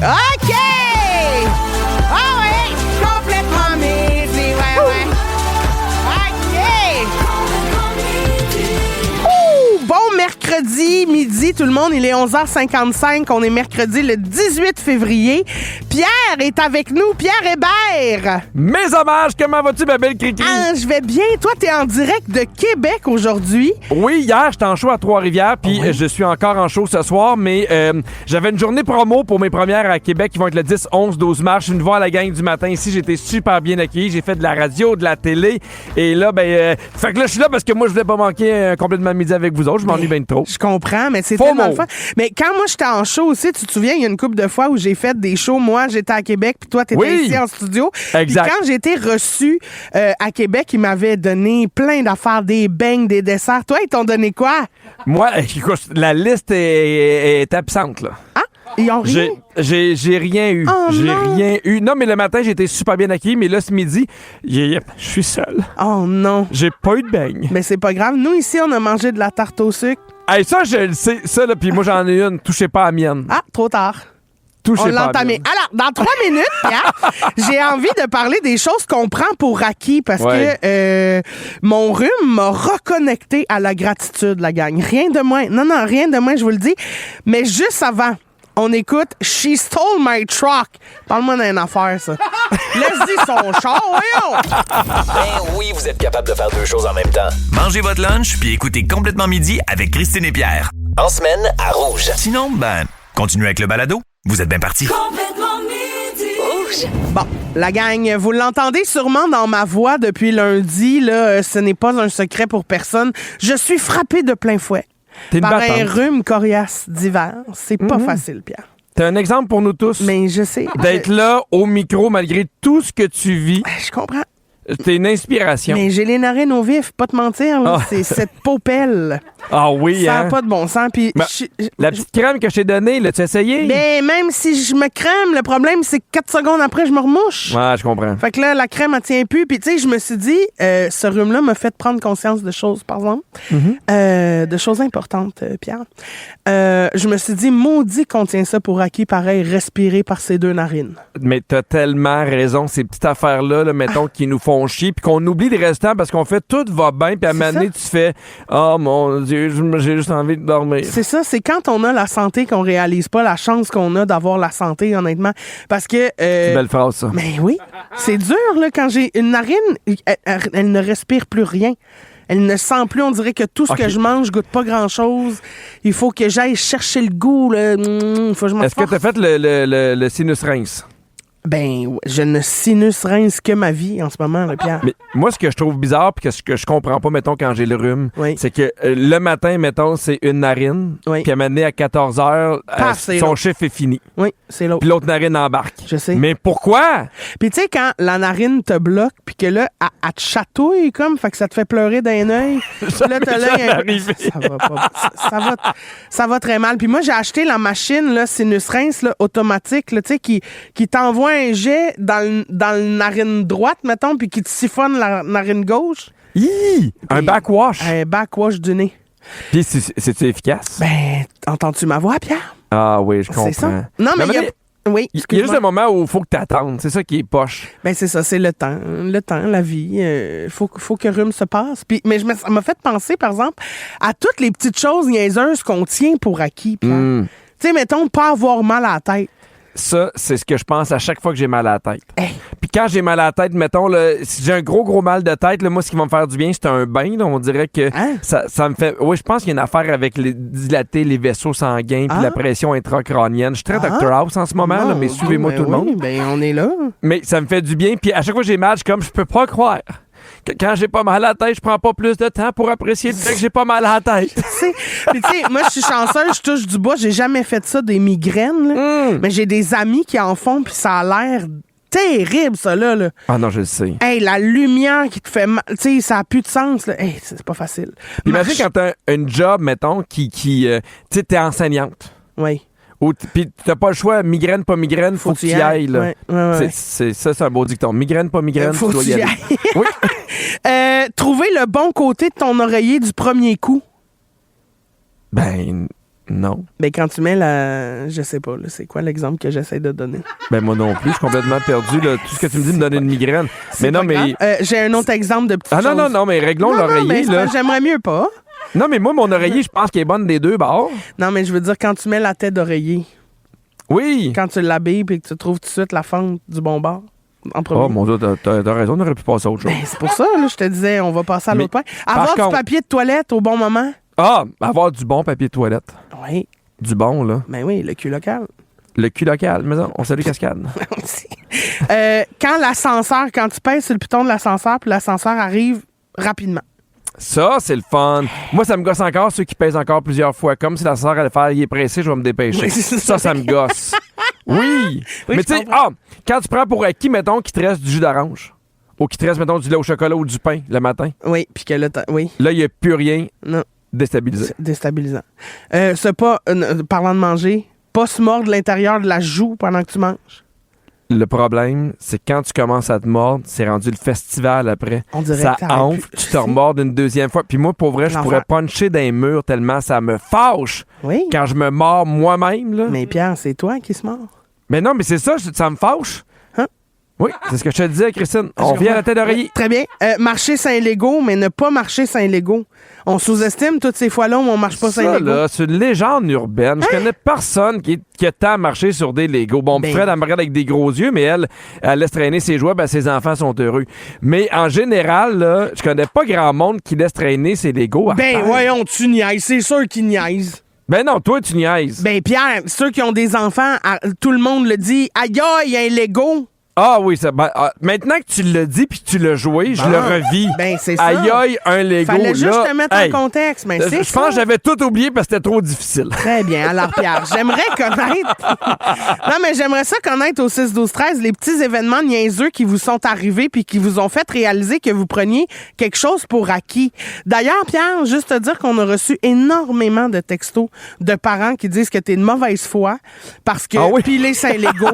OK! Ah oui! Complètement midi, ouais. OK! Ouh! Bon mercredi midi, tout le monde. Il est 11h55. On est mercredi le 18 février. Pierre est avec nous. Pierre Hébert. Mes hommages, comment vas-tu, ma belle Cricri? Ah, je vais bien. Toi, t'es en direct de Québec aujourd'hui. Oui, hier, j'étais en show à Trois-Rivières, puis je suis encore en show ce soir, mais j'avais une journée promo pour mes premières à Québec qui vont être le 10, 11, 12 mars. Je suis venu voir la gang du matin ici. J'ai été super bien accueilli. J'ai fait de la radio, de la télé. Et là, fait que là, je suis là parce que moi, je voulais pas manquer complètement midi avec vous autres. Je m'ennuie bien trop. Je comprends, mais c'est Faux tellement mot. le fun. Mais quand moi, j'étais en show aussi, tu te souviens, il y a une couple de fois où j'ai fait des shows. Moi, j'étais à Québec, puis toi, t'étais Oui. ici en studio. Exact. Puis quand j'ai été reçu à Québec, ils m'avaient donné plein d'affaires, des beignes, des desserts. Toi, ils t'ont donné quoi? Moi, écoute, la liste est absente, là. Ah? Ils ont rien? J'ai rien eu. Oh J'ai non. rien eu. Non, mais le matin, j'ai été super bien accueilli, mais là, ce midi, je suis seul. Oh non. J'ai pas eu de beignes. Mais c'est pas grave. Nous, ici, on a mangé de la tarte au sucre. Hey, ça, je le sais. Ça, là, puis moi, j'en ai une. Touchez pas à la mienne. Ah, trop tard. On Touchez pas l'a à la entamé. mienne. Alors, dans 3 minutes, Pierre, j'ai envie de parler des choses qu'on prend pour acquis parce Ouais. que mon rhume m'a reconnecté à la gratitude, la gang. Rien de moins. Non, rien de moins, je vous le dis. Mais juste avant, on écoute She Stole My Truck. Parle-moi d'une affaire, ça. Laisse-y son char, voyons! Ben oui, vous êtes capable de faire deux choses en même temps. Mangez votre lunch puis écoutez Complètement Midi avec Christine et Pierre. En semaine, à Rouge. Sinon, continuez avec le balado. Vous êtes bien partis. Bon, la gang, vous l'entendez sûrement dans ma voix depuis lundi. Là, ce n'est pas un secret pour personne. Je suis frappée de plein fouet T'es une par un battante. rhume coriace d'hiver. C'est pas facile, Pierre. T'es un exemple pour nous tous. Mais je sais. D'être là au micro malgré tout ce que tu vis. Je comprends. T'es une inspiration. Mais j'ai les narines au vif, pas te mentir. Là, Ah. c'est cette popelle. Ah oui, Ça hein? n'a pas de bon sens. Puis, Ben, La petite crème que je t'ai donnée, l'as-tu essayé? mais même si je me crème, le problème, c'est que 4 secondes après, je me remouche. Ouais, je comprends. Fait que là, la crème, elle tient plus. Puis, tu sais, je me suis dit, ce rhume-là m'a fait prendre conscience de choses, par exemple. De choses importantes, Pierre. Je me suis dit, maudit qu'on tient ça pour acquis, pareil, respirer par ses 2 narines. Mais t'as tellement raison. Ces petites affaires-là, là, mettons, qui nous font chier, puis qu'on oublie le restant parce qu'on fait tout va bien, puis à un moment donné, tu fais « Oh mon Dieu, j'ai juste envie de dormir. » C'est ça, c'est quand on a la santé qu'on réalise pas la chance qu'on a d'avoir la santé, honnêtement. Parce que... C'est une belle phrase, ça. Mais oui, c'est dur, là, quand j'ai une narine, elle ne respire plus rien. Elle ne sent plus, on dirait que tout ce que je mange goûte pas grand-chose. Il faut que j'aille chercher le goût, là. Il faut que je m'en Est-ce que t'as fait le sinus rince? Ben, je ne sinus rince que ma vie en ce moment, là, Pierre. Mais moi, ce que je trouve bizarre, puis ce que je comprends pas, mettons, quand j'ai le rhume, Oui. c'est que le matin, mettons, c'est une narine, Oui. puis à un moment donné, à 14 heures, Paf, c'est son l'autre. chiffre est fini. Oui, c'est l'autre. Puis l'autre narine embarque. Je sais. Mais pourquoi? Puis tu sais, quand la narine te bloque, puis que là, elle te chatouille comme, fait que ça te fait pleurer d'un œil. Là, t'as l'œil jamais un peu- arrivé. Ça va pas. Ça va très mal. Puis moi, j'ai acheté la machine, là, sinus rince, là, automatique, là, tu sais, qui t'envoie un jet dans le narine droite, mettons, puis qui te siphonne la narine gauche. Un backwash. Un backwash du nez. Puis c'est-tu efficace? Ben, entends-tu ma voix, Pierre? Ah oui, je comprends. C'est ça. Non, mais il y a... Oui, il y a juste excuse-moi. un moment où il faut que tu attendes. C'est ça qui est poche. Ben c'est ça, c'est le temps, la vie. Faut que rhume se passe. Puis, mais ça m'a fait penser, par exemple, à toutes les petites choses niaiseuses qu'on tient pour acquis. Pierre. Tu sais, mettons, pas avoir mal à la tête. Ça, c'est ce que je pense à chaque fois que j'ai mal à la tête. Hey. Puis quand j'ai mal à la tête, mettons, là, si j'ai un gros mal de tête, là, moi, ce qui va me faire du bien, c'est un bain. Là, on dirait que Hein? ça me fait... Oui, je pense qu'il y a une affaire avec dilater les vaisseaux sanguins puis la pression intracrânienne. Je suis très Dr House en ce moment, là, mais suivez-moi tout le monde. Ben, on est là. Mais ça me fait du bien. Puis à chaque fois que j'ai mal, je suis comme, je peux pas croire que quand j'ai pas mal à la tête, je prends pas plus de temps pour apprécier le fait que j'ai pas mal à la tête. Puis tu sais, moi, je suis chanceuse, je touche du bois. J'ai jamais fait ça, des migraines. Là. Mais j'ai des amis qui en font, puis ça a l'air terrible, ça, là. Ah non, je le sais. Hey, la lumière qui te fait mal, tu sais, ça a plus de sens, là. Hey, c'est pas facile. Puis imagine quand t'as un job, mettons, tu sais, t'es enseignante. Oui. Puis t'as pas le choix, migraine, pas migraine, faut que tu y ailles. Là. Ouais. C'est un beau dicton. Migraine, pas migraine, Faut tu dois que y tu y aller. ailles. Oui. Trouver le bon côté de ton oreiller du premier coup. Ben, Non. Ben, quand tu mets la... Je sais pas, là, c'est quoi l'exemple que j'essaie de donner? Ben moi non plus, je suis complètement perdu. Là. Tout ce que tu me dis me donne une migraine. Mais non, mais... J'ai un autre exemple de petite chose. Non, mais réglons l'oreiller. Non, là. j'aimerais mieux pas. Non, mais moi, mon oreiller, je pense qu'il est bonne des deux bords. Non, mais je veux dire, quand tu mets la tête d'oreiller, Oui. quand tu l'habilles et que tu trouves tout de suite la fente du bon bord, en premier. Oh mon Dieu, t'as raison, on aurait pu passer à autre chose. Ben, c'est pour ça, là, je te disais, on va passer à l'autre point. par Avoir contre- du papier de toilette au bon moment. Ah, avoir du bon papier de toilette. Oui, Du bon, là. ben oui, le cul local. Le cul local, maison. On salue Cascade. Quand l'ascenseur, quand tu pèses sur le piton de l'ascenseur, puis l'ascenseur arrive rapidement. Ça, c'est le fun. Moi, ça me gosse encore ceux qui pèsent encore plusieurs fois. Comme si la sœur allait faire, il est pressé, je vais me dépêcher. Oui, c'est Ça me gosse. Oui. Mais je tu sais, comprends. quand tu prends pour acquis, mettons, qu'il te reste du jus d'orange, ou qu'il te reste, mettons, du lait au chocolat ou du pain le matin, Oui, puis que là, oui, là, il n'y a plus rien non, déstabilisé. c'est déstabilisant. Parlant de manger, pas se mordre l'intérieur de la joue pendant que tu manges. Le problème, c'est quand tu commences à te mordre, c'est rendu le festival après. On dirait Ça que t'arrêtes enfle, plus. tu te remordes une deuxième fois. Puis moi, pour vrai, je L'enfer. pourrais puncher dans les murs tellement ça me fâche Oui, quand je me mords moi-même. Là. mais Pierre, c'est toi qui se mord. Mais non, mais c'est ça, ça me fâche. Hein? Oui, c'est ce que je te disais, Christine. On Je vient à la comprends. tête d'oreiller. Très bien. Marcher Saint-Légo, mais ne pas marcher Saint-Légo. On sous-estime toutes ces fois-là où on marche pas Ça, Saint-Légo. là, c'est une légende urbaine. Je connais personne qui a tant marché sur des Legos. Bon, Ben- Fred, elle me regarde avec des gros yeux, mais elle laisse traîner ses jouets, ben ses enfants sont heureux. Mais en général, là, je connais pas grand monde qui laisse traîner ses Legos. à Ben terre. voyons, tu niaises. C'est sûr qu'ils niaisent. Ben non, toi, tu niaises. Ben Pierre, ceux qui ont des enfants, tout le monde le dit. Aïe, il y a un Lego. Ah oui, maintenant que tu l'as dit puis que tu l'as joué, je Bon. le revis. Ben, c'est ça. Aïe, aïe, un Lego. Fallait juste là, te mettre hey, en contexte. Mais c'est je pense que ça. j'avais tout oublié parce que c'était trop difficile. Très bien. Alors, Pierre, j'aimerais connaître. Non, mais j'aimerais ça connaître au 6-12-13 les petits événements niaiseux qui vous sont arrivés puis qui vous ont fait réaliser que vous preniez quelque chose pour acquis. D'ailleurs, Pierre, juste te dire qu'on a reçu énormément de textos de parents qui disent que t'es de mauvaise foi parce que Ah oui? piler Saint-Légo,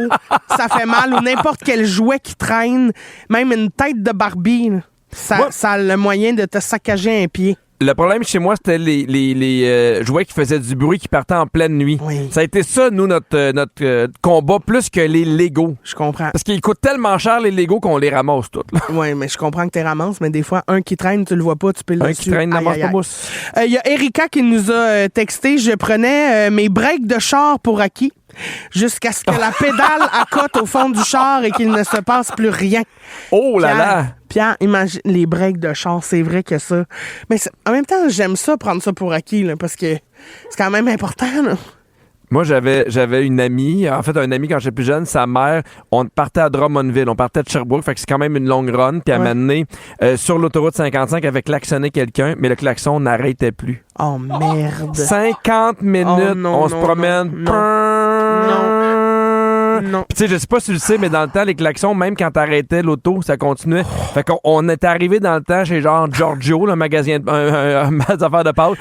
ça fait mal ou n'importe quel jouet qui traîne, même une tête de Barbie, là, ça a le moyen de te saccager un pied. Le problème chez moi, c'était les jouets qui faisaient du bruit qui partaient en pleine nuit. Oui. Ça a été ça, nous, notre combat, plus que les Legos. Je comprends. Parce qu'ils coûtent tellement cher, les Legos, qu'on les ramasse toutes. Là. Oui, mais je comprends que tu ramasses, mais des fois, un qui traîne, tu le vois pas, tu piles Un dessus. qui traîne, Aïe, n'amasse aïe, pas aïe. mousse. Il y a Erika qui nous a texté. Je prenais mes breaks de char pour acquis jusqu'à ce que la pédale accote au fond du char et qu'il ne se passe plus rien. Oh là là! Pierre, imagine les breaks de char, c'est vrai que ça. Mais en même temps, j'aime ça, prendre ça pour acquis, là, parce que c'est quand même important. Là. Moi, j'avais une amie, en fait, un ami quand j'étais plus jeune, sa mère, on partait à Drummondville, on partait de Sherbrooke, fait que c'est quand même une longue run, puis elle m'a amené sur l'autoroute 55 avec klaxonné quelqu'un, mais le klaxon n'arrêtait plus. Oh merde. 50 minutes, Oh non, on se non, promène. Non. Puis tu sais, je sais pas si tu le sais, mais dans le temps, les klaxons, même quand t'arrêtais l'auto, ça continuait. Fait qu'on était arrivé dans le temps chez genre Giorgio, le magasin, un affaire de pâtes.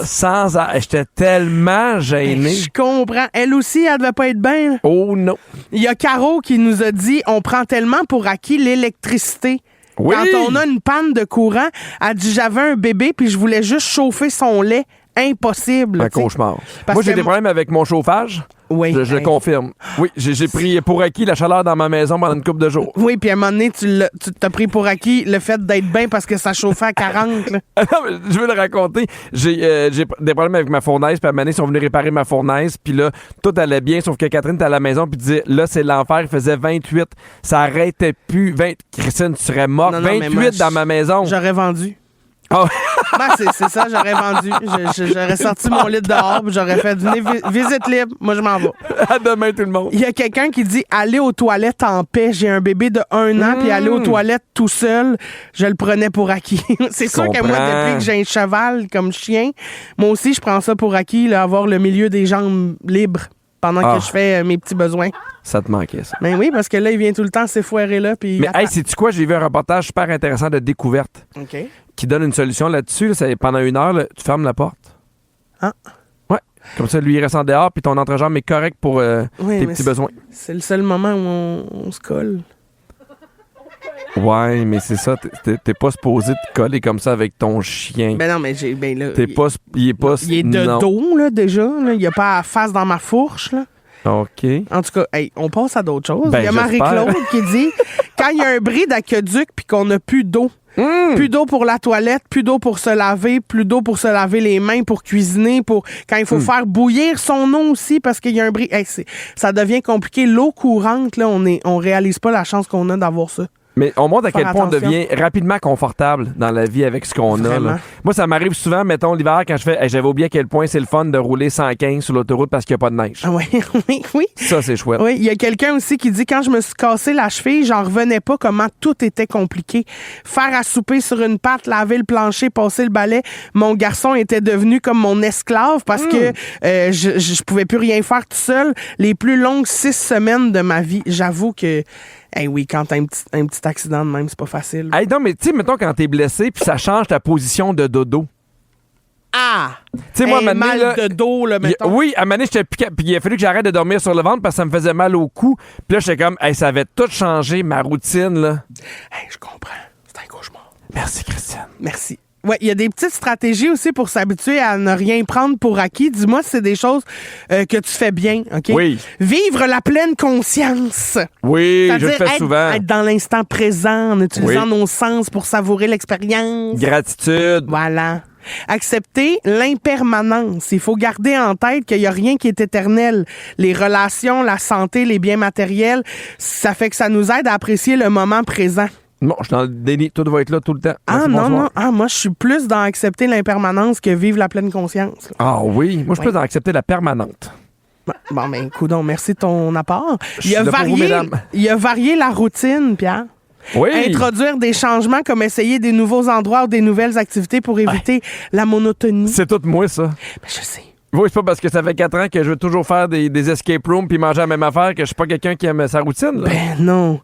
Sans arrêt. J'étais tellement gêné. Je comprends. Elle aussi, elle devait pas être bien. Là. Oh non. Il y a Caro qui nous a dit on prend tellement pour acquis l'électricité. Oui. Quand on a une panne de courant, elle dit j'avais un bébé puis je voulais juste chauffer son lait. Impossible. Un tu sais. cauchemar. Parce Moi, j'ai que des problèmes avec mon chauffage. Oui. Je Hey. confirme. Oui, j'ai pris pour acquis la chaleur dans ma maison pendant une couple de jours. Oui, puis à un moment donné, tu t'as pris pour acquis le fait d'être bien parce que ça chauffait à 40. Là. Non, mais je veux le raconter. J'ai des problèmes avec ma fournaise, puis à un moment donné, ils sont venus réparer ma fournaise, puis là, tout allait bien, sauf que Catherine était à la maison, puis disait, là, c'est l'enfer, il faisait 28, ça arrêtait plus. Christine, tu serais morte. Non, mais 28 moi, dans ma maison. J'aurais vendu. Ah. Ben, c'est ça, j'aurais vendu. J'aurais sorti mon lit dehors, puis j'aurais fait visite libre. Moi, je m'en vais. À demain, tout le monde. Il y a quelqu'un qui dit aller aux toilettes en paix. J'ai un bébé de 1 an, puis aller aux toilettes tout seul, je le prenais pour acquis. C'est sûr que moi, comprends. depuis que j'ai un cheval comme chien, moi aussi, je prends ça pour acquis, là, avoir le milieu des jambes libres pendant que je fais mes petits besoins. Ça te manquait, ça. Ben oui, parce que là, il vient tout le temps s'effoirer là, puis Mais il hey, attend. sais-tu quoi? J'ai vu un reportage super intéressant de découverte OK. qui donne une solution là-dessus. Là, c'est pendant 1 heure, là, tu fermes la porte. Ah. Ouais. Comme ça, lui, il reste en dehors, puis ton entrejambe est correct pour Oui, tes mais petits besoins. C'est le seul moment où on se colle. Ouais, mais c'est ça. T'es pas supposé te coller comme ça avec ton chien. Ben non, mais là, Il est de dos, là, déjà. Là. Il a pas la face dans ma fourche, là. OK. En tout cas, hey, on passe à d'autres choses. Ben, il y a Marie-Claude qui dit quand il y a un bris d'aqueduc puis qu'on n'a plus d'eau, plus d'eau pour la toilette, plus d'eau pour se laver, plus d'eau pour se laver les mains, pour cuisiner, pour quand il faut faire bouillir son eau aussi parce qu'il y a un bris. Hey, ça devient compliqué. L'eau courante, là, on réalise pas la chance qu'on a d'avoir ça. Mais on montre à quel point on attention. devient rapidement confortable dans la vie avec ce qu'on a. Là. Moi, ça m'arrive souvent, mettons, l'hiver, quand j'avais oublié à quel point c'est le fun de rouler 115 sur l'autoroute parce qu'il n'y a pas de neige. Oui, oui. Ça, c'est chouette. Oui, il y a quelqu'un aussi qui dit quand je me suis cassé la cheville, j'en revenais pas comment tout était compliqué. Faire à souper sur une patte, laver le plancher, passer le balai. Mon garçon était devenu comme mon esclave parce que je pouvais plus rien faire tout seul. Les plus longues 6 semaines de ma vie, j'avoue que oui, quand t'as un petit accident de même, c'est pas facile. Hey, non, mais tu sais, mettons quand t'es blessé puis ça change ta position de dodo. Ah! Tu sais, moi, mal de dos, là, mettons. Oui, à un moment donné, j'étais piqué, puis il a fallu que j'arrête de dormir sur le ventre parce que ça me faisait mal au cou. Puis là, j'étais comme, ça avait tout changé, ma routine, là. Je comprends. C'est un cauchemar. Merci, Christiane. Merci. Ouais, il y a des petites stratégies aussi pour s'habituer à ne rien prendre pour acquis. Dis-moi si c'est des choses que tu fais bien, OK? Oui. Vivre la pleine conscience. Oui, je le C'est-à-dire fais souvent. Être dans l'instant présent en utilisant nos sens pour savourer l'expérience. Gratitude. Voilà. Accepter l'impermanence. Il faut garder en tête qu'il n'y a rien qui est éternel. Les relations, la santé, les biens matériels, ça fait que ça nous aide à apprécier le moment présent. Non, je suis dans le déni. Tout va être là tout le temps. Ah Merci, non, bonsoir. non. Ah, moi, je suis plus dans accepter l'impermanence que vivre la pleine conscience. Ah oui, moi je suis plus dans accepter la permanente. Bon, ben, coudonc, merci de ton apport. Je suis là pour vous, mesdames. Il a varié la routine, Pierre. Oui. Introduire des changements comme essayer des nouveaux endroits ou des nouvelles activités pour éviter la monotonie. C'est tout moi, ça. Ben, je sais. Oui, c'est pas parce que ça fait 4 ans que je veux toujours faire des escape rooms puis manger la même affaire que je suis pas quelqu'un qui aime sa routine. Là. Ben non.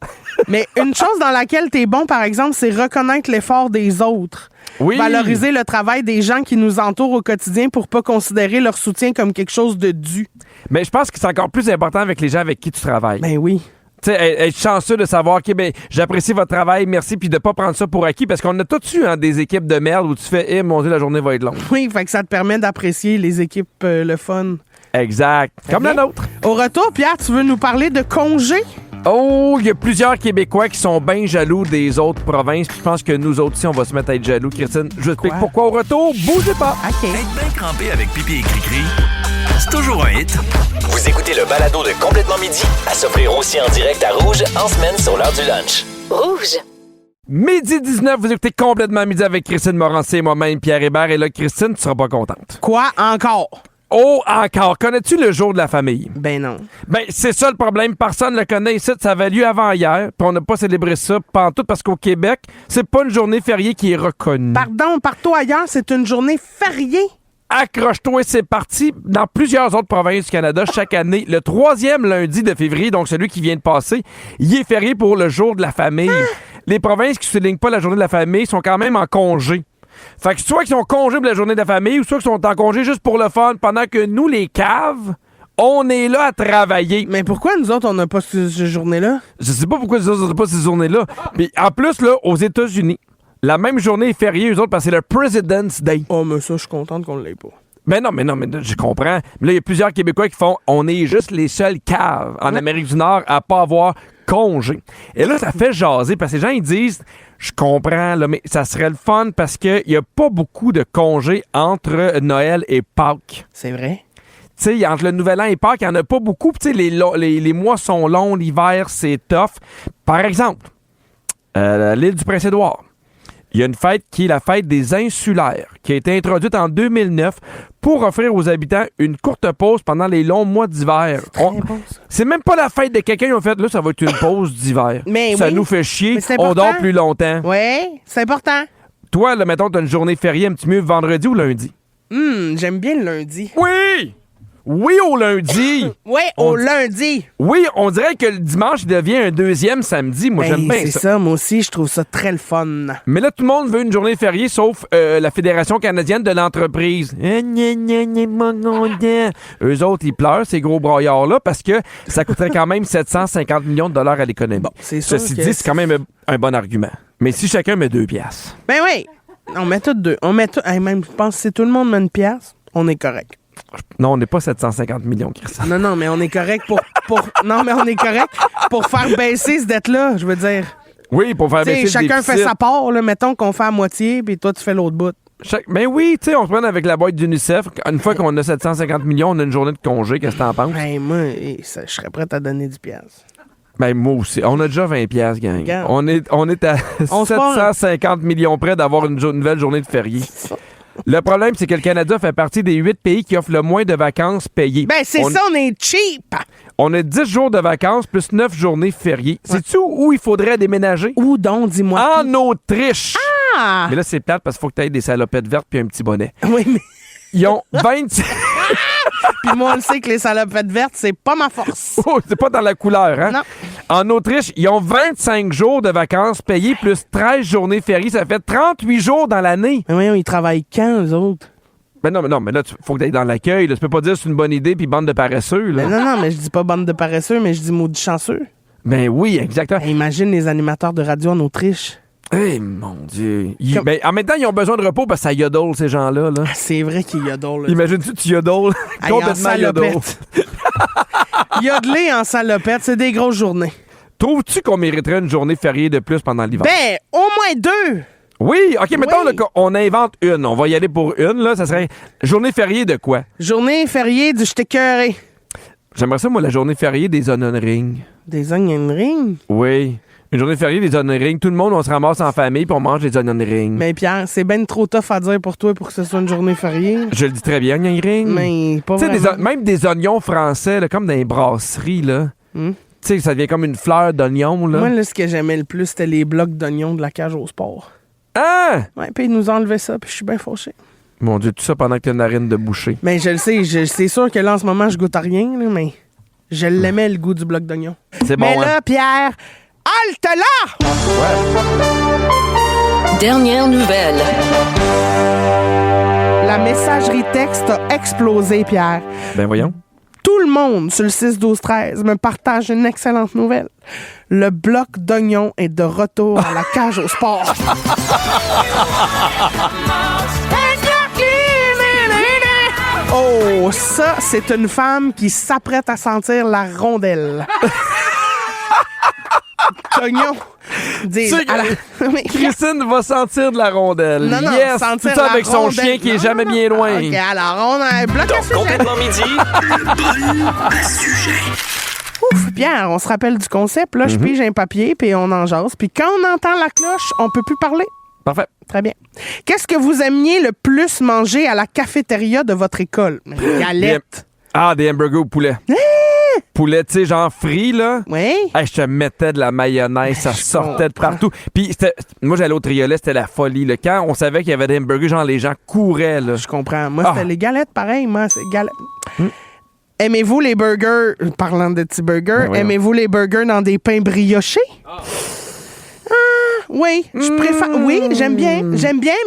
Mais une chose dans laquelle t'es bon, par exemple, c'est reconnaître l'effort des autres. Oui. Valoriser le travail des gens qui nous entourent au quotidien pour pas considérer leur soutien comme quelque chose de dû. Mais je pense que c'est encore plus important avec les gens avec qui tu travailles. Ben oui. Tu sais, être chanceux de savoir, OK, ben, j'apprécie votre travail, merci, puis de pas prendre ça pour acquis, parce qu'on a tous eu des équipes de merde où tu fais, mon Dieu, la journée va être longue. Oui, fait que ça te permet d'apprécier les équipes, le fun. Exact. Comme la nôtre. Au retour, Pierre, tu veux nous parler de congés? Oh, il y a plusieurs Québécois qui sont bien jaloux des autres provinces, puis je pense que nous autres aussi, on va se mettre à être jaloux. Christine, je t'explique pourquoi au retour. Bougez pas. OK. Être bien crampé avec Pipi et Cricri, c'est toujours un hit. Vous écoutez le balado de Complètement Midi, à s'offrir aussi en direct à Rouge en semaine sur l'heure du lunch. Rouge. Midi 19, vous écoutez Complètement Midi avec Christine Morancé et moi-même, Pierre Hébert. Et là, Christine, tu seras pas contente. Quoi encore? Oh, encore. Connais-tu le jour de la famille? Ben non. Ben, c'est ça le problème. Personne ne le connaît ici. Ça avait lieu avant hier, puis on n'a pas célébré ça pantoute parce qu'au Québec, c'est pas une journée fériée qui est reconnue. Pardon, partout ailleurs, c'est une journée fériée. Accroche-toi, c'est parti. Dans plusieurs autres provinces du Canada, chaque année, le 3e lundi de février, donc celui qui vient de passer, il est férié pour le jour de la famille. Les provinces qui ne soulignent pas la journée de la famille sont quand même en congé. Fait que soit qu'ils sont en congé pour la journée de la famille, ou soit qu'ils sont en congé juste pour le fun, pendant que nous, les caves, on est là à travailler. Mais pourquoi nous autres, on n'a pas cette journée-là? Je sais pas pourquoi nous autres, on n'a pas ces journées-là. Puis en plus, là, aux États-Unis, la même journée est fériée, eux autres, parce que c'est le President's Day. Oh, mais ça, je suis contente qu'on ne l'ait pas. Mais non, je comprends. Mais là, il y a plusieurs Québécois qui font on est juste les seuls caves en Amérique du Nord à pas avoir congé. Et là, ça fait jaser parce que les gens, ils disent je comprends, là, mais ça serait le fun parce qu'il n'y a pas beaucoup de congés entre Noël et Pâques. C'est vrai? Tu sais, entre le Nouvel An et Pâques, il n'y en a pas beaucoup. Tu sais, les mois sont longs, l'hiver, c'est tough. Par exemple, l'île du Prince-Édouard. Il y a une fête qui est la fête des insulaires, qui a été introduite en 2009 pour offrir aux habitants une courte pause pendant les longs mois d'hiver. C'est même pas la fête de quelqu'un qui a fait, là, ça va être une pause d'hiver. Mais ça oui, nous fait chier, mais c'est on important. dort plus longtemps. Oui, c'est important. Toi, là, mettons, t'as une journée fériée, un petit mieux vendredi ou lundi? J'aime bien le lundi. Oui! Oui, au lundi. Oui, au lundi. Oui, on dirait que le dimanche devient un deuxième samedi. Moi, j'aime bien C'est ça. ça, moi aussi, je trouve ça très le fun. Mais là, tout le monde veut une journée fériée, sauf la Fédération canadienne de l'entreprise. Eux autres, ils pleurent, ces gros braillards-là, parce que ça coûterait quand même 750 millions de dollars à l'économie. Bon, c'est sûr Ceci que dit, c'est quand même un bon argument. Mais si chacun met 2 piastres. Ben oui, on met toutes 2. On met tout. Hey, même, je pense que si tout le monde met une pièce, on est correct. Non, on n'est pas 750 millions, Christian. Non, mais on est correct pour non, mais on est correct pour faire baisser cette dette-là, je veux dire. Oui, pour faire Tu sais, baisser le chacun déficit. fait sa part, là. Mettons qu'on fait à moitié, puis toi, tu fais l'autre bout. Ben oui, tu sais, on se prend avec la boîte d'UNICEF. Une fois qu'on a 750 millions, on a une journée de congé. Qu'est-ce que t'en penses? Hey, moi, je serais prêt à donner 10 pièces. Ben moi aussi. On a déjà 20 piastres, gang. Regarde. On est à On se part, 750 millions près d'avoir une nouvelle journée de férié. Le problème, c'est que le Canada fait partie des 8 pays qui offrent le moins de vacances payées. Ben, c'est ça, on est cheap! On a 10 jours de vacances plus 9 journées fériées. Sais-tu où il faudrait déménager? Où donc, dis-moi? En Autriche! Ah! Mais là, c'est plate parce qu'il faut que tu aies des salopettes vertes puis un petit bonnet. Oui, mais... Ils ont 20... Puis moi, on le sait que les salopettes vertes, c'est pas ma force. Oh, c'est pas dans la couleur, hein? Non. En Autriche, ils ont 25 jours de vacances payés plus 13 journées fériées. Ça fait 38 jours dans l'année. Mais voyons, ils travaillent quand, eux autres? Ben non, mais là, faut que tu ailles dans l'accueil. Là. Tu peux pas dire que c'est une bonne idée puis bande de paresseux. Là. Ben non, mais je dis pas bande de paresseux, mais je dis maudit chanceux. Ben oui, exactement. Hey, imagine les animateurs de radio en Autriche. Eh, mon Dieu. Ben, en même temps, ils ont besoin de repos parce que ça yodole, ces gens-là. Là. Ah, c'est vrai qu'il y a d'or, là. Imagine-tu, tu yodoles Hey, en complètement yodole. salopette. Yodeler en salopette, c'est des grosses journées. Trouves-tu qu'on mériterait une journée fériée de plus pendant l'hiver? Ben, au moins 2! Oui, OK, mettons Oui. là, qu'on invente une. On va y aller pour une. Là, ça serait journée fériée de quoi? Journée fériée du j't'écœuré. J'aimerais ça, moi, la journée fériée des onion rings. Des onion rings? Oui. Une journée fériée des onion rings. Tout le monde, on se ramasse en famille puis on mange des onion rings. Mais Pierre, c'est ben trop tough à dire pour toi pour que ce soit une journée fériée. Je le dis très bien, onion rings. Mais pas Tu sais, vraiment. même des oignons français, là, comme dans les brasseries, là. Hmm. Tu sais, ça devient comme une fleur d'oignon, là. Moi, là, ce que j'aimais le plus, c'était les blocs d'oignons de la cage au sport. Ah! Ouais, puis ils nous ont enlevé ça, puis je suis bien fâché. Mon Dieu, tout ça pendant que t'as une narine de boucher. Mais je le sais, c'est sûr que là, en ce moment, je goûte à rien, là, mais je l'aimais, le goût du bloc d'oignon. C'est bon, Mais hein? là, Pierre, halte là! Dernière nouvelle. La messagerie texte a explosé, Pierre. Ben voyons. Tout le monde sur le 6-12-13 me partage une excellente nouvelle. Le bloc d'oignon est de retour à la cage au sport. Oh, ça, c'est une femme qui s'apprête à sentir la rondelle. D'oignon. Dis, Tu sais que à la- Mais- Christine va sentir de la rondelle. Non, non, yes, sentir tout ça la avec son rondelle. chien qui est Non, jamais non. bien loin. OK, alors, on a un bloc à sujet. Complètement midi. Ouf, Pierre, on se rappelle du concept. Là, je pige un papier, puis on en jase. Puis quand on entend la cloche, on peut plus parler. Parfait. Très bien. Qu'est-ce que vous aimiez le plus manger à la cafétéria de votre école? Des galettes. Des hamburgers au poulet. Poulet, tu sais, genre frit, là. Oui? Hey, je te mettais de la mayonnaise, ça sortait de comprends. partout. Puis moi, j'allais au Triolet, c'était la folie. Là. Quand on savait qu'il y avait des hamburgers, genre les gens couraient. Là. Je comprends. Moi, Ah. c'était les galettes, pareil. Moi, c'est galettes. Aimez-vous les burgers, parlant de petits burgers, voyons. aimez-vous les burgers dans des pains briochés? Oui, je préfère. Oui, j'aime bien,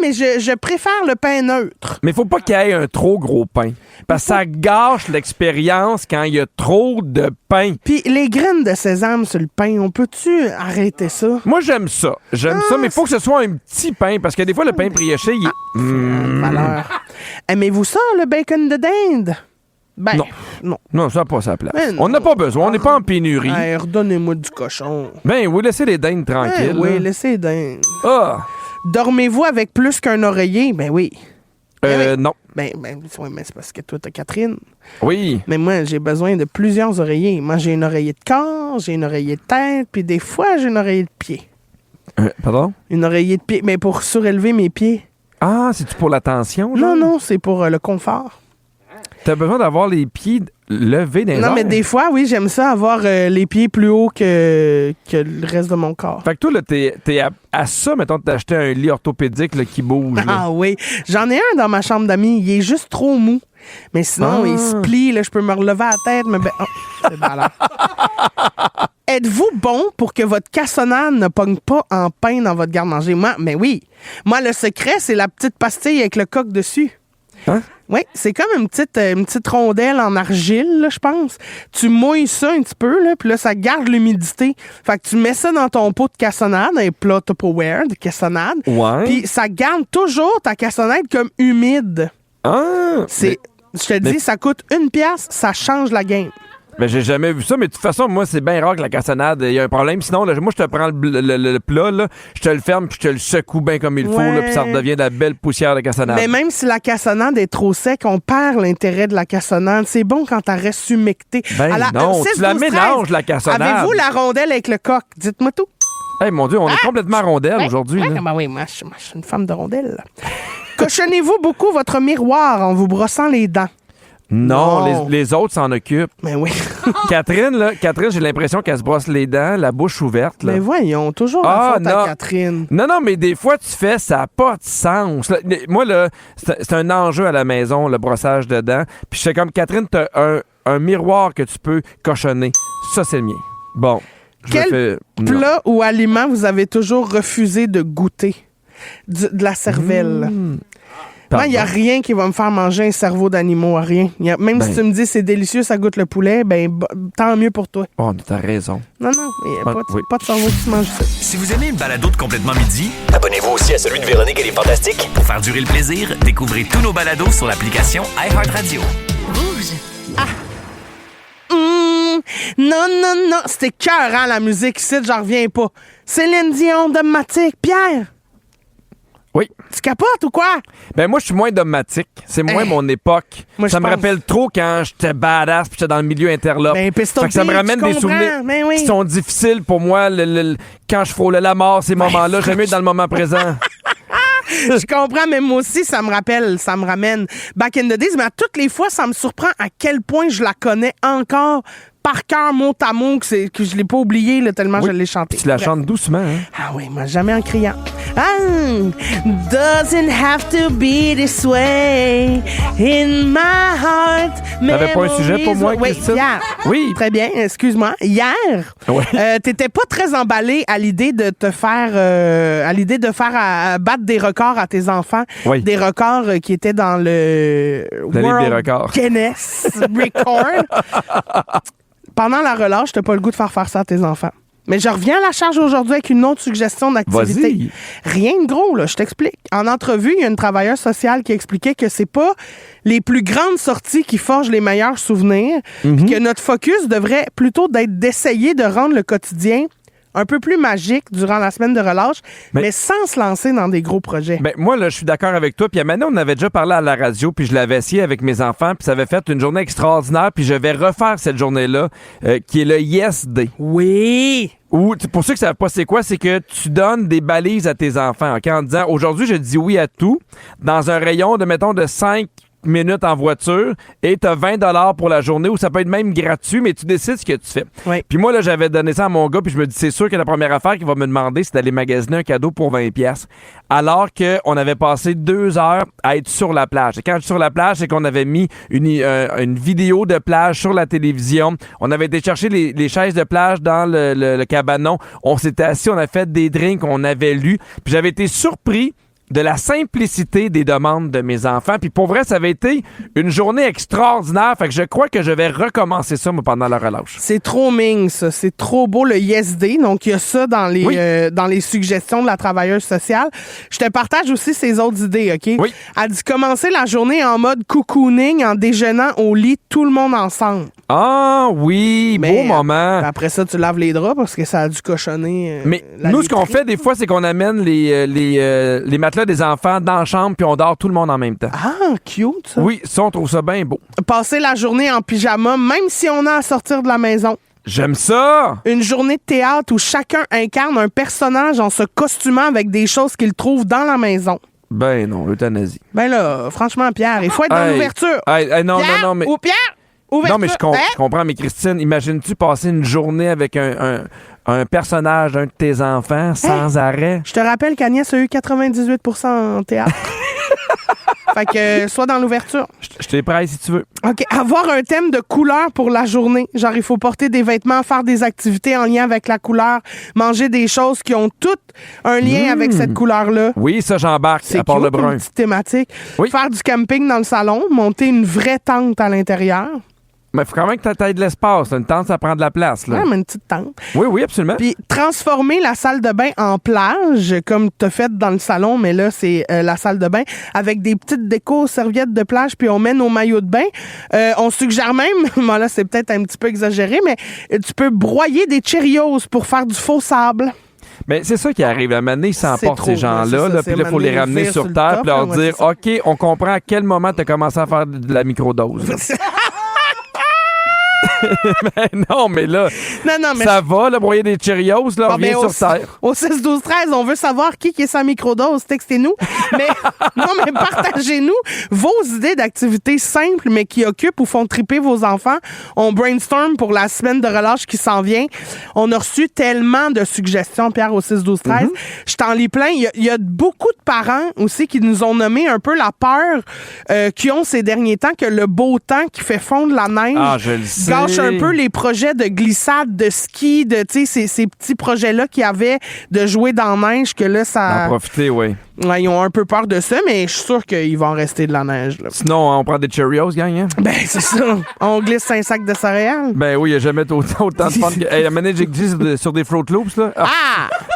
mais je préfère le pain neutre. Mais faut pas qu'il y ait un trop gros pain. Parce que ça gâche l'expérience quand il y a trop de pain. Puis les graines de sésame sur le pain, on peut-tu arrêter ça? Moi, j'aime ça. J'aime ça, mais il faut que ce soit un petit pain. Parce que des fois, le pain brioché, il est... Valeur. Aimez-vous ça, le bacon de dinde? Ben, Non. non. Non, ça n'a pas sa place. Mais non. On n'a pas besoin. On n'est pas en pénurie. Hey, redonnez-moi du cochon. Ben oui, laissez les dindes tranquilles. Oui, là. laissez dingue. Ah! Dormez-vous avec plus qu'un oreiller? Ben oui. Ben oui. Non. Ben, ouais, mais c'est parce que toi, t'as Catherine. Oui. Mais moi, j'ai besoin de plusieurs oreillers. Moi, j'ai une oreiller de corps, j'ai une oreiller de tête, puis des fois, j'ai une oreiller de pied. Pardon? Une oreiller de pied, mais pour surélever mes pieds. Ah, c'est-tu pour la tension? Non, non, c'est pour le confort. T'as besoin d'avoir les pieds lever des Non, mais des fois, oui, j'aime ça avoir les pieds plus hauts que le reste de mon corps. Fait que toi, là, t'es à ça, mettons, de t'acheter un lit orthopédique là, qui bouge. Là. Ah oui. J'en ai un dans ma chambre d'amis. Il est juste trop mou. Mais sinon, il se plie. Là, je peux me relever à la tête. C'est malade. Êtes-vous bon pour que votre cassonade ne pogne pas en pain dans votre garde-manger? Moi, mais oui. Moi, le secret, c'est la petite pastille avec le coq dessus. Hein? Oui, c'est comme une petite rondelle en argile, là, je pense. Tu mouilles ça un petit peu, là, puis là, ça garde l'humidité. Fait que tu mets ça dans ton pot de cassonade, un plat Tupperware de cassonade. Ouais. Puis ça garde toujours ta cassonade comme humide. Ah! Je te dis, ça coûte 1$, ça change la game. Mais j'ai jamais vu ça, mais de toute façon, moi, c'est bien rare que la cassonade, il y a un problème. Sinon, là, moi, je te prends le plat, là, je te le ferme, puis je te le secoue bien comme il faut, là, puis ça redevient de la belle poussière de cassonade. Mais même si la cassonade est trop sec, on perd l'intérêt de la cassonade. C'est bon quand elle reste humectée. Ben non, tu la mélanges, la cassonade. Avez-vous la rondelle avec le coq? Dites-moi tout. Hey, mon Dieu, on est complètement rondelle aujourd'hui. Ouais, là. ben oui, moi, je suis une femme de rondelle. Cochonnez-vous beaucoup votre miroir en vous brossant les dents? Non. Les autres s'en occupent. Mais oui. Catherine, j'ai l'impression qu'elle se brosse les dents, la bouche ouverte. Là. Mais voyons, toujours la faute à Catherine. Non, mais des fois, tu fais, ça n'a pas de sens. Là, moi, là, c'est un enjeu à la maison, le brossage de dents. Puis je fais comme, Catherine, tu as un miroir que tu peux cochonner. Ça, c'est le mien. Bon. Quel plat ou aliment vous avez toujours refusé de goûter? De la cervelle. Moi, il n'y a rien qui va me faire manger un cerveau d'animaux, rien. Même si tu me dis c'est délicieux, ça goûte le poulet, tant mieux pour toi. Oh, t'as raison. Non, il n'y a pas de cerveau qui se mange ça. Si vous aimez le balado de Complètement Midi, abonnez-vous aussi à celui de Véronique et les Fantastiques. Pour faire durer le plaisir, découvrez tous nos balados sur l'application iHeartRadio. Ah! Non, c'était cœurant la musique ici, j'en reviens pas. Céline Dion, Dogmatique, Pierre! Oui. Tu capotes ou quoi? Ben moi, je suis moins dogmatique. C'est moins mon époque. Moi, ça me rappelle trop quand j'étais badass puis j'étais dans le milieu interlope. Ben, fait que ça me ramène des souvenirs qui sont difficiles pour moi. Quand je frôlais la mort, ces moments-là, j'aime mieux être dans le moment présent. Je comprends, mais moi aussi, ça me ramène back in the days, mais à toutes les fois, ça me surprend à quel point je la connais encore par cœur, mot à mot, que je l'ai pas oublié là, tellement je l'ai chanté. Tu la chantes doucement, hein? Ah oui, moi, jamais en criant. Doesn't have to be this way in my heart. T'avais pas un sujet pour moi, Christine? Oui, hier. Oui. Très bien, excuse-moi. Hier, t'étais pas très emballé à l'idée de te faire, à battre des records à tes enfants. Oui. Des records qui étaient dans le World des records. Guinness Record. Pendant la relâche, t'as pas le goût de faire ça à tes enfants. Mais je reviens à la charge aujourd'hui avec une autre suggestion d'activité. Vas-y. Rien de gros, là, je t'explique. En entrevue, il y a une travailleuse sociale qui expliquait que c'est pas les plus grandes sorties qui forgent les meilleurs souvenirs, puis que notre focus devrait plutôt d'essayer de rendre le quotidien un peu plus magique durant la semaine de relâche, mais sans se lancer dans des gros projets. Ben, moi, là, je suis d'accord avec toi. Puis maintenant, on avait déjà parlé à la radio, puis je l'avais essayé avec mes enfants, puis ça avait fait une journée extraordinaire, puis je vais refaire cette journée-là, qui est le Yes Day. Oui! Ou, pour ceux qui ne savent pas c'est quoi, c'est que tu donnes des balises à tes enfants, OK, en disant, aujourd'hui, je dis oui à tout, dans un rayon de, mettons, de 5 minutes en voiture et tu as 20$ pour la journée ou ça peut être même gratuit, mais tu décides ce que tu fais. Oui. Puis moi, là, j'avais donné ça à mon gars puis je me dis, c'est sûr que la première affaire qu'il va me demander, c'est d'aller magasiner un cadeau pour 20$. Alors qu'on avait passé 2 heures à être sur la plage. Et quand je suis sur la plage, c'est qu'on avait mis une vidéo de plage sur la télévision. On avait été chercher les chaises de plage dans le cabanon. On s'était assis, on a fait des drinks, on avait lu. Puis j'avais été surpris de la simplicité des demandes de mes enfants. Puis pour vrai, ça avait été une journée extraordinaire. Fait que je crois que je vais recommencer ça, moi, pendant la relâche. C'est trop ming, ça. C'est trop beau, le Yes Day. Donc, il y a ça dans les suggestions de la travailleuse sociale. Je te partage aussi ses autres idées, OK? Oui. Elle dit commencer la journée en mode cocooning, en déjeunant au lit, tout le monde ensemble. Ah oui, beau moment. Après ça, tu laves les draps parce que ça a dû cochonner. Mais nous, ce qu'on fait des fois, c'est qu'on amène les matelas des enfants dans la chambre puis on dort tout le monde en même temps. Ah, cute, ça. Oui, ça, on trouve ça bien beau. Passer la journée en pyjama, même si on a à sortir de la maison. J'aime ça! Une journée de théâtre où chacun incarne un personnage en se costumant avec des choses qu'il trouve dans la maison. Ben non, euthanasie. Ben là, franchement, Pierre, il faut être dans l'ouverture. Non, Pierre, non, mais... Ou Pierre! Ouverture. Non, mais je comprends, mais Christine, imagines-tu passer une journée avec un personnage d'un de tes enfants sans arrêt? Je te rappelle qu'Agnès a eu 98% en théâtre. Fait que soit dans l'ouverture. Je t'ai prêt si tu veux. OK. Avoir un thème de couleur pour la journée. Genre, il faut porter des vêtements, faire des activités en lien avec la couleur, manger des choses qui ont toutes un lien avec cette couleur-là. Oui, ça, j'embarque, C'est à part cute, le brun. une petite thématique. Oui. Faire du camping dans le salon, monter une vraie tente à l'intérieur. Mais il faut quand même que tu aies de l'espace. Une tente, ça prend de la place. Là. Ouais, mais une petite tente. Oui, absolument. Puis transformer la salle de bain en plage, comme tu as fait dans le salon, mais là, c'est la salle de bain, avec des petites décos, serviettes de plage, puis on met nos maillots de bain. On suggère même, bon là, c'est peut-être un petit peu exagéré, mais tu peux broyer des Cheerios pour faire du faux sable. Mais c'est ça qui arrive. À un moment donné, ils s'emportent, trop, ces gens-là. ouais, Là, c'est puis là, il faut les ramener vire sur le terre top, puis leur ouais, dire c'est ça. OK, on comprend à quel moment tu as commencé à faire de la microdose. Mais non, mais là, Non, mais ça va, là, broyer des Cheerios, là, on revient sur terre. Au 6-12-13, on veut savoir qui est sa microdose. Textez-nous. Mais partagez-nous vos idées d'activités simples, mais qui occupent ou font triper vos enfants. On brainstorm pour la semaine de relâche qui s'en vient. On a reçu tellement de suggestions, Pierre, au 6-12-13. Je t'en lis plein. Il y a beaucoup de parents aussi qui nous ont nommé un peu la peur qu'ils ont ces derniers temps que le beau temps qui fait fondre la neige Je le sais. gâche un peu les projets de glissade, de ski, de ces petits projets-là qu'il y avait de jouer dans la neige, que là, ça... En profiter, oui. Ouais, ils ont un peu peur de ça, mais je suis sûr qu'il va en rester de la neige. Là. Sinon, on prend des Cheerios, gang, hein? Ben, c'est ça. On glisse 5 sacs de céréales. Ben oui, il n'y a jamais autant de fun. Hey, à un moment donné, j'ai glissé sur des Fruit Loops, là.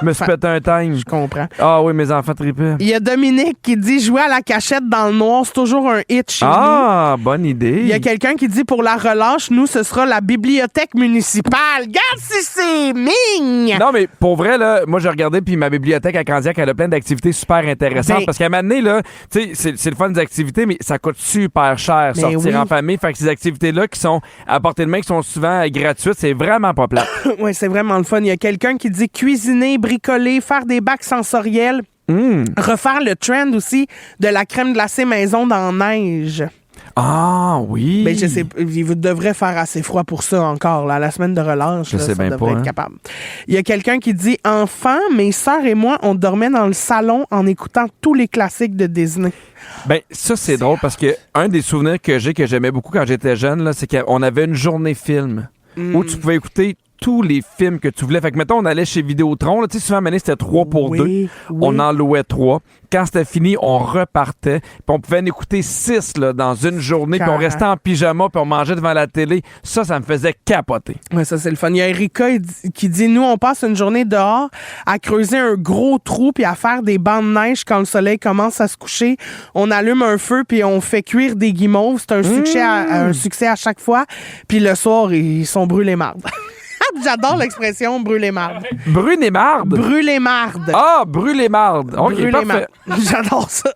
Je me suis pété un time. Je comprends. Ah oui, mes enfants tripaient. Il y a Dominique qui dit jouer à la cachette dans le noir, c'est toujours un hit chez nous. Bonne idée. Il y a quelqu'un qui dit pour la relâche, nous, ce sera la bibliothèque municipale. Regarde si c'est ming! Non, mais pour vrai, là, moi, j'ai regardé, puis ma bibliothèque à Candiac, elle a plein d'activités super intéressantes. Ben, parce qu'à un moment donné, là, tu sais, c'est le fun des activités, mais ça coûte super cher Mais sortir oui. en famille. Fait que ces activités-là qui sont à portée de main, qui sont souvent gratuites, c'est vraiment pas plat. Oui, c'est vraiment le fun. Il y a quelqu'un qui dit cuisiner, bricoler, faire des bacs sensoriels. Refaire le trend aussi de la crème glacée maison dans la neige. Ah oui. Ben, je sais, il devrait faire assez froid pour ça encore. Là. La semaine de relâche, Je là, sais ça bien devrait pas, être hein. capable. Il y a quelqu'un qui dit enfant, mes sœurs et moi, on dormait dans le salon en écoutant tous les classiques de Disney. Ben, ça, c'est drôle parce que un des souvenirs que j'aimais beaucoup quand j'étais jeune, là, c'est qu'on avait une journée film où tu pouvais écouter tous les films que tu voulais. Fait que, mettons, on allait chez Vidéotron. Tu sais, souvent, à un moment donné, c'était 3 pour 2. Oui. On en louait 3. Quand c'était fini, on repartait. Puis on pouvait en écouter 6 là, dans une journée. Puis on restait en pyjama, puis on mangeait devant la télé. Ça me faisait capoter. Ouais, ça, c'est le fun. Il y a Erika qui dit, nous, on passe une journée dehors à creuser un gros trou puis à faire des bancs de neige quand le soleil commence à se coucher. On allume un feu puis on fait cuire des guimauves. C'est un succès à chaque fois. Puis le soir, ils sont brûlés marde. J'adore l'expression brûler marde. Brune marde? Brûler marde. Ah, brûler marde. OK, Brûler parfait. marde. J'adore ça.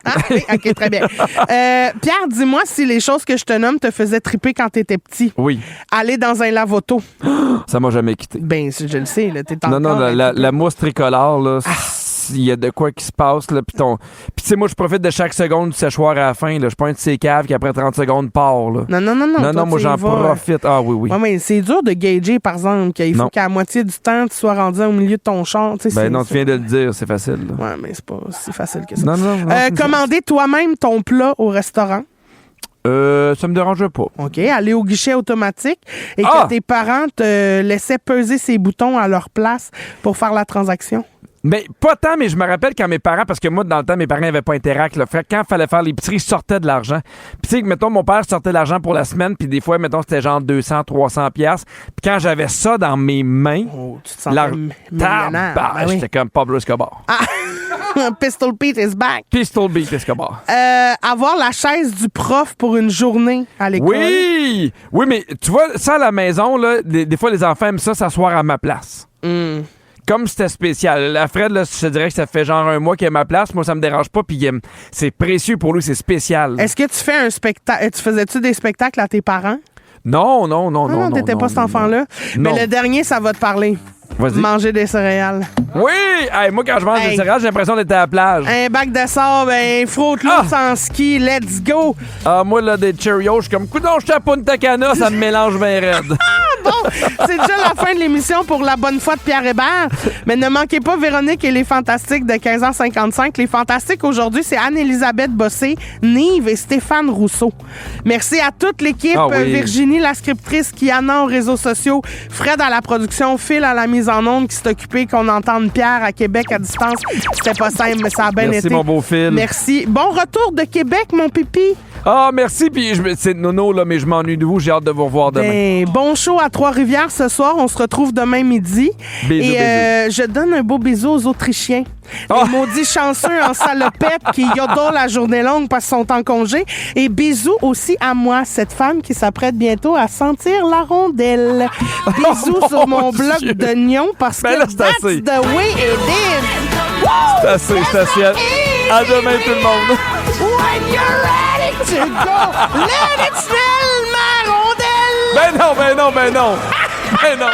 Ah, oui, OK, très bien. Pierre, dis-moi si les choses que je te nomme te faisaient triper quand t'étais petit. Oui. Aller dans un lave-auto. Ça m'a jamais quitté. Ben, je le sais, là, t'es encore... Non, la mousse tricolore, là, il y a de quoi qui se passe, là, puis tu sais, moi, je profite de chaque seconde du séchoir à la fin, là. Je pointe ses caves qui, après 30 secondes, part, là. Non. Non, moi, j'en profite. Ah oui. Ouais, mais c'est dur de gager, par exemple, qu'il faut qu'à la moitié du temps, tu sois rendu au milieu de ton char. Ben non, tu viens de le dire, c'est facile, là. Ouais, mais c'est pas si facile que ça. Non. Commander toi-même ton plat au restaurant. Ça me dérange pas. OK. Aller au guichet automatique et que tes parents te laissaient peser ces boutons à leur place pour faire la transaction. Mais pas tant, mais je me rappelle quand mes parents, parce que moi, dans le temps, mes parents n'avaient pas Interact, là. Fait que quand il fallait faire l'épicerie, ils sortaient de l'argent. Puis tu sais, mettons, mon père sortait de l'argent pour la semaine, puis des fois, mettons, c'était genre 200, 300 piastres. Puis quand j'avais ça dans mes mains, tu te sentais millionnaire. Ben oui. j'étais comme Pablo Escobar. Pistol Pete is back. Pistol Beat Escobar. Avoir la chaise du prof pour une journée à l'école. Oui, mais tu vois, ça à la maison, là, des fois, les enfants aiment ça s'asseoir à ma place. Comme c'était spécial. La Fred, là, je te dirais que ça fait genre 1 mois qu'il est à ma place. Moi, ça me dérange pas. Puis c'est précieux pour lui, c'est spécial. Est-ce que tu fais un spectacle? Tu faisais-tu des spectacles à tes parents? Non. Non, t'étais pas cet enfant-là. Non. Mais le dernier, ça va te parler. Vas-y. Manger des céréales. Oui! Hey, moi, quand je mange des céréales, j'ai l'impression d'être à la plage. Un bac de sable, un Fruit Loops en ski, let's go! Ah, moi, là, des Cheerios, je suis comme, coudonc, je tape Punta Cana, ça me mélange bien raide. Bon, c'est déjà la fin de l'émission pour la bonne foi de Pierre Hébert. Mais ne manquez pas Véronique et les Fantastiques de 15h55. Les Fantastiques aujourd'hui, c'est Anne-Élisabeth Bossé, Nive et Stéphane Rousseau. Merci à toute l'équipe. Ah oui. Virginie, la scriptrice, Kiana aux réseaux sociaux, Fred à la production, Phil à la mise en onde qui s'est occupé qu'on entende Pierre à Québec à distance. C'était pas simple, mais ça a bien été. Merci, mon beau Phil. Merci. Bon retour de Québec, mon pipi. Ah, merci, puis c'est Nono, là, mais je m'ennuie de vous, j'ai hâte de vous revoir demain. Ben, bon show à Trois-Rivières ce soir. On se retrouve demain midi. Bisous, je donne un beau bisou aux Autrichiens. Oh. Les maudits chanceux en salopette qui yodolent la journée longue parce qu'ils sont en congé. Et bisous aussi à moi, cette femme qui s'apprête bientôt à sentir la rondelle. Bisous sur mon bloc d'oignons parce Ben que là, c'est that's assez. the way it is. C'est assez, c'est assez. À demain, tout le monde. When you're ready to go, let it smell ma rondelle. Ben non. Ben non.